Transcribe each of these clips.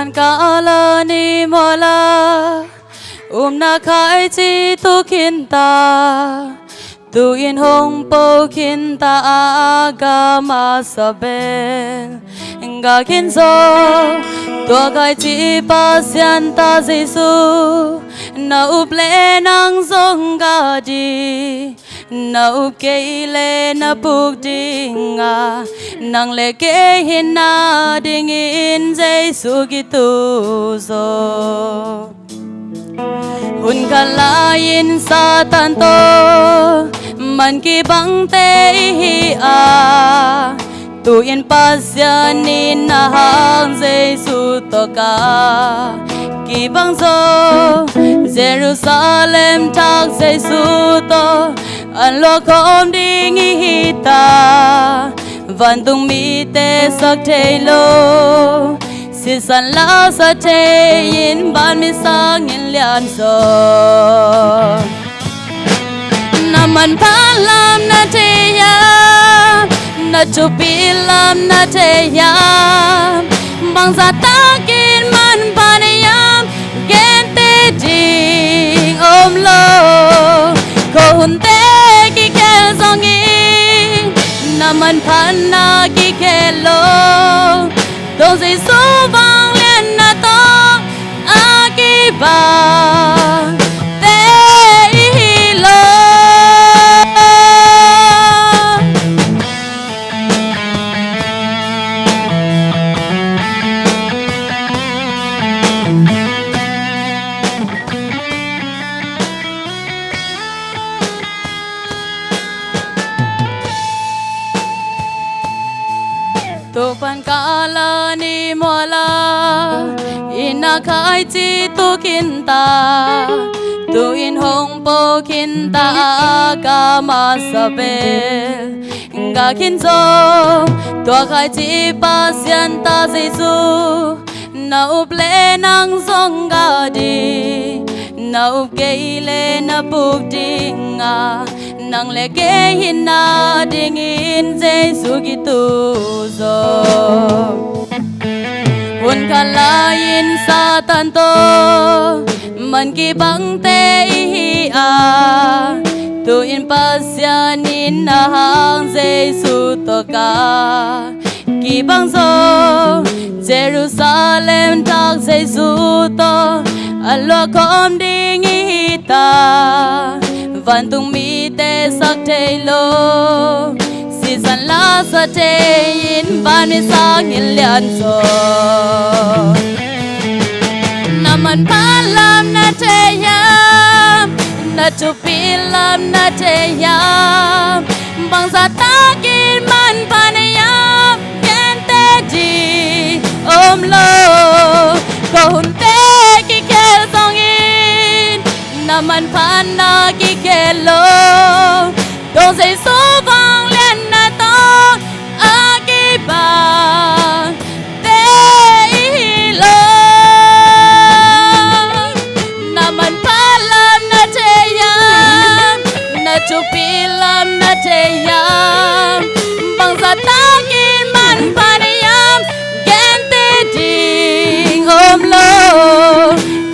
pan kala ni mola na khai chi tu kin ta tu in hong po kin ta aga ma sabel nga kin zo tua khai chi pa sian ta Giêsu na up le nang zong ga di na up ke le na puk ding a nang le ke hin na ding in Giêsu ki tu zo hun kalain satan to man ki bang te hi a tu in pasyanin na hang Giêsu to ka ki bang zo Jerusalem tak Giêsu to an lo khom ding hi ta van tung mi te sak te lo si san la sa te in ban mi sang in lian so na man pan lam na te ya na chu pi lam na te ya bang za ta kin man pan yam gen te ding om lo ko hun te ki kel zong in na man pan na ki kel lo Dong Giêsu vang lên na to akiba te lo tu pan kala ni mola ina khai chi tu kin ta tu in hong po kin ta ka ma sabel nga kin zo tu khai chi pa sian ta Giêsu na up le nang zong ga di na up ke le na puk ding a nang le ke hin na ding in Giêsu ki tu zo hun kalain satan to man ki bang te hi a tu in pasyanin na hang Giêsu to ka ki bang zo Jerusalem tak Giêsu to an lo khom ding hi ta van tung mi te sak te lo si san la sa te in van mi sang in lian so na man pa lam na te yam na chu pi lam na te yam bang za ta kin man pa na yam ken te di om lo ko hun te ki kel song in na man pa na ki kel lo Dong Giêsu vang lên na to akiba te lo na man pa lam na te yam na chu pi lam na te yam bang za ta kin man pa na yam gen te ding om lo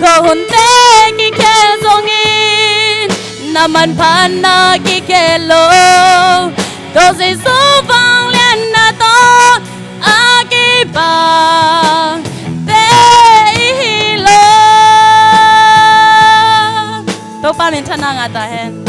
ko hun te ki kel zong in na man pan na ki kel lo Dong Giêsu vang lên na to akiba te lo to pa min thana nga ta hen